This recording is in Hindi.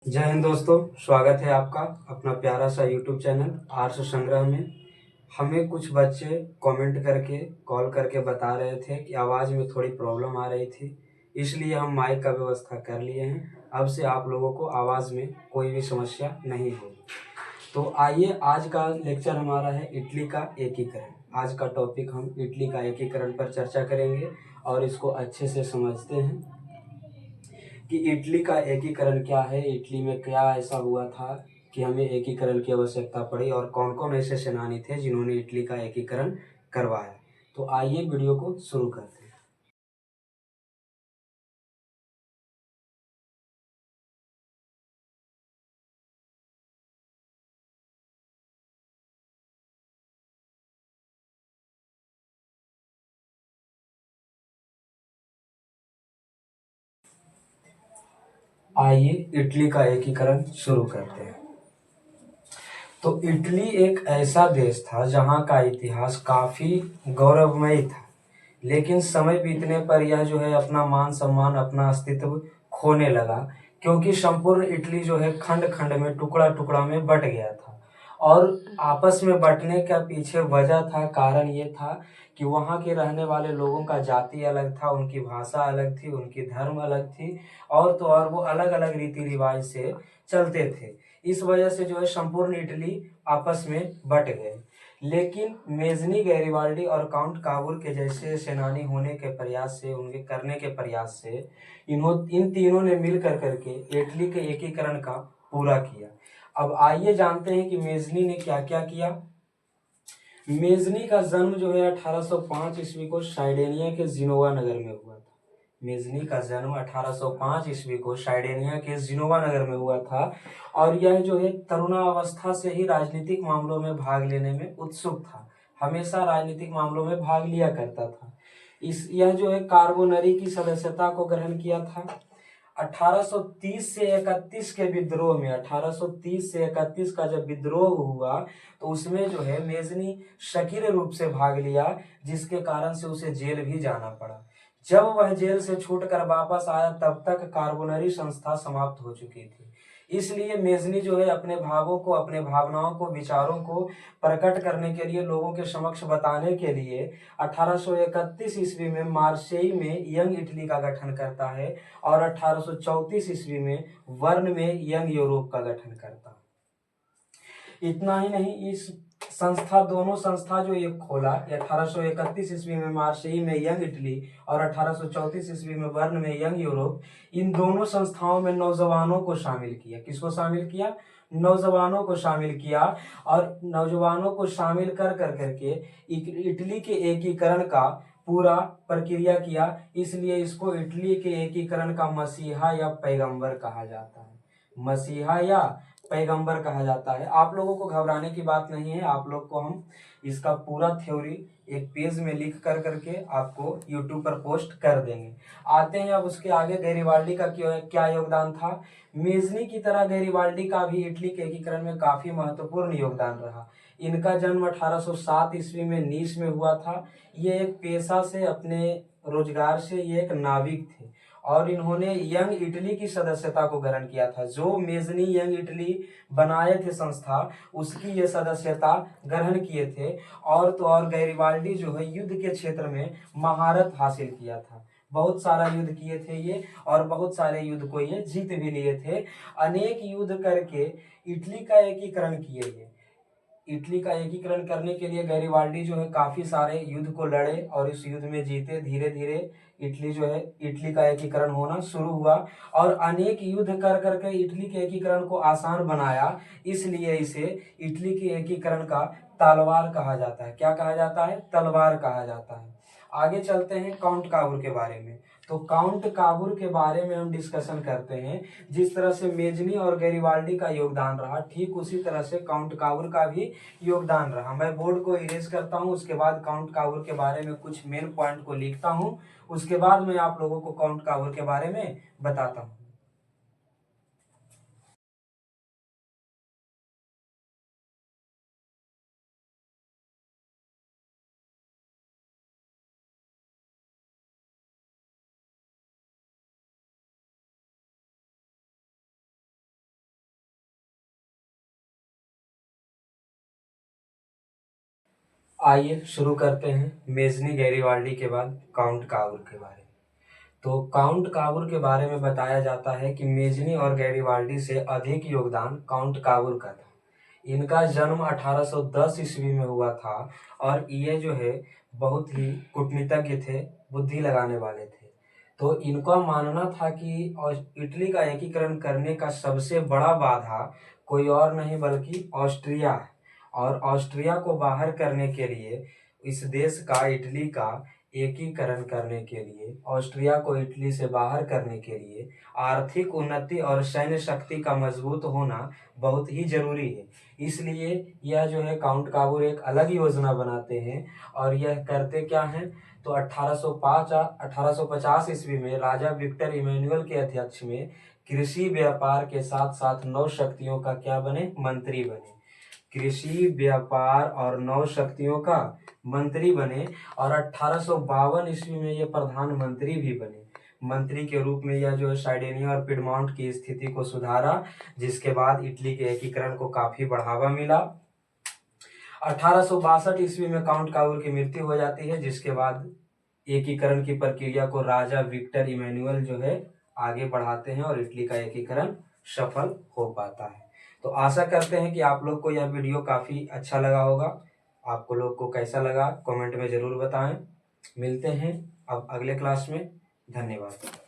जय हिंद दोस्तों। स्वागत है आपका अपना प्यारा सा यूट्यूब चैनल आर्ष संग्रह में। हमें कुछ बच्चे कमेंट करके कॉल करके बता रहे थे कि आवाज़ में थोड़ी प्रॉब्लम आ रही थी, इसलिए हम माइक का व्यवस्था कर लिए हैं। अब से आप लोगों को आवाज़ में कोई भी समस्या नहीं होगी। तो आइए, आज का लेक्चर हमारा है इटली का एकीकरण। आज का टॉपिक हम इटली का एकीकरण पर चर्चा करेंगे और इसको अच्छे से समझते हैं कि इटली का एकीकरण क्या है, इटली में क्या ऐसा हुआ था कि हमें एकीकरण की आवश्यकता पड़ी और कौन कौन ऐसे सेनानी थे जिन्होंने इटली का एकीकरण करवाया। तो आइए वीडियो को शुरू करते हैं। आइए इटली का एकीकरण शुरू करते हैं। तो इटली एक ऐसा देश था जहाँ का इतिहास काफ़ी गौरवमयी था, लेकिन समय बीतने पर यह जो है अपना मान सम्मान, अपना अस्तित्व खोने लगा, क्योंकि संपूर्ण इटली जो है खंड खंड में, टुकड़ा टुकड़ा में बट गया था। और आपस में बटने का पीछे वजह था, कारण ये था कि वहाँ के रहने वाले लोगों का जाति अलग था, उनकी भाषा अलग थी, उनकी धर्म अलग थी, और तो और वो अलग अलग रीति रिवाज से चलते थे। इस वजह से जो है संपूर्ण इटली आपस में बट गए। लेकिन मेजनी गैरिबाल्डी और काउंट काबुल के जैसे सेनानी होने के प्रयास से, उनके करने के प्रयास से इन तीनों ने मिल कर करके इटली के एकीकरण का पूरा किया। अब आइए जानते हैं कि मेजनी ने क्या क्या किया। मेजनी का जन्म जो है 1805 ईस्वी को साइडेनिया के जिनोवा नगर में हुआ था। मेजनी का जन्म 1805 ईस्वी को साइडेनिया के जिनोवा नगर में हुआ था, और यह जो है तरुणावस्था से ही राजनीतिक मामलों में भाग लेने में उत्सुक था। हमेशा राजनीतिक मामलों में भाग लिया करता था। यह जो है कार्बोनरी की सदस्यता को ग्रहण किया था। 1830 से 31 के विद्रोह में, 1830 से 31 का जब विद्रोह हुआ तो उसमें जो है मेजनी सक्रिय रूप से भाग लिया, जिसके कारण से उसे जेल भी जाना पड़ा। जब वह जेल से छूटकर वापस आया तब तक कार्बोनरी संस्था समाप्त हो चुकी थी। इसलिए मेजनी जो है अपने भावों को, अपने भावनाओं को, विचारों को प्रकट करने के लिए, लोगों के समक्ष बताने के लिए 1831 ईस्वी में मार्सेई में यंग इटली का गठन करता है, और 1834 ईस्वी में वर्न में यंग यूरोप का गठन करता है। इतना ही नहीं, इस दोनों संस्था जो ये खोला, 1831 ईस्वी में मार्सेई में यंग इटली और 1834 ईस्वी में वर्न में यंग यूरोप, इन दोनों संस्थाओं में नौजवानों को शामिल किया। किसको शामिल किया? नौजवानों को शामिल किया। और नौजवानों को शामिल कर कर करके इटली के एकीकरण का पूरा प्रक्रिया किया। इसलिए इसको इटली के एकीकरण का मसीहा या पैगंबर कहा जाता है। मसीहा या पैगंबर कहा जाता है। आप लोगों को घबराने की बात नहीं है। आप लोग को हम इसका पूरा थ्योरी एक पेज में लिख कर करके आपको यूट्यूब पर पोस्ट कर देंगे। आते हैं अब उसके आगे, गैरिबाल्डी का क्या योगदान था। मेजनी की तरह गैरिबाल्डी का भी इटली के एकीकरण में काफी महत्वपूर्ण योगदान रहा। इनका जन्म 1807 ईस्वी में नीस में हुआ था। ये एक पेशा से, अपने रोजगार से ये एक नाविक थे, और इन्होंने यंग इटली की सदस्यता को ग्रहण किया था। जो मेजनी यंग इटली बनाए थे संस्था, उसकी ये सदस्यता ग्रहण किए थे। और तो और गैरिबाल्डी जो है युद्ध के क्षेत्र में महारत हासिल किया था। बहुत सारा युद्ध किए थे ये, और बहुत सारे युद्ध को ये जीत भी लिए थे। अनेक युद्ध करके इटली का एकीकरण किए ये। इटली का एकीकरण करने के लिए गैरिबाल्डी जो है काफी सारे युद्ध को लड़े और इस युद्ध में जीते। धीरे धीरे इटली जो है, इटली का एकीकरण होना शुरू हुआ, और अनेक युद्ध कर करके इटली के एकीकरण को आसान बनाया। इसलिए इसे इटली के एकीकरण का तलवार कहा जाता है। क्या कहा जाता है? तलवार कहा जाता है। आगे चलते हैं काउंट काबूर के बारे में। तो काउंट काबूर के बारे में हम डिस्कशन करते हैं। जिस तरह से मेजनी और गैरिबाल्डी का योगदान रहा, ठीक उसी तरह से काउंट काबूर का भी योगदान रहा। मैं बोर्ड को इरेज करता हूं, उसके बाद काउंट काबूर के बारे में कुछ मेन पॉइंट को लिखता हूं, उसके बाद मैं आप लोगों को काउंट काबूर के बारे में बताता हूं। आइए शुरू करते हैं मेजनी गैरिबाल्डी के बाद काउंट काउर के बारे में। तो काउंट कावुर के बारे में बताया जाता है कि मेजनी और गैरिबाल्डी से अधिक योगदान काउंट कावुर का था। इनका जन्म 1810 ईस्वी में हुआ था और ये जो है बहुत ही कूटनीतिज्ञ थे, बुद्धि लगाने वाले थे। तो इनका मानना था कि इटली का एकीकरण करने का सबसे बड़ा बाधा कोई और नहीं बल्कि ऑस्ट्रिया है और ऑस्ट्रिया को बाहर करने के लिए इस देश का, इटली का एकीकरण करने के लिए, ऑस्ट्रिया को इटली से बाहर करने के लिए आर्थिक उन्नति और सैन्य शक्ति का मजबूत होना बहुत ही जरूरी है। इसलिए यह जो है काउंट कावुर एक अलग योजना बनाते हैं और यह करते क्या हैं, तो 1850 ईस्वी में राजा विक्टर इमैनुअल के अध्यक्ष में कृषि व्यापार के साथ साथ नौ शक्तियों का क्या बने, मंत्री बने। कृषि व्यापार और नौ शक्तियों का मंत्री बने और 1852 ईस्वी में ये प्रधानमंत्री भी बने। मंत्री के रूप में यह जो है सार्डिनिया और पिडमॉन्ट की स्थिति को सुधारा, जिसके बाद इटली के एकीकरण को काफी बढ़ावा मिला। 1862 ईस्वी में काउंट कावुर की मृत्यु हो जाती है, जिसके बाद एकीकरण की प्रक्रिया को राजा विक्टर इमैनुअल जो है आगे बढ़ाते हैं और इटली का एकीकरण सफल हो पाता है। तो आशा करते हैं कि आप लोग को यह वीडियो काफी अच्छा लगा होगा। आपको लोग को कैसा लगा कमेंट में जरूर बताएं। मिलते हैं अब अगले क्लास में। धन्यवाद।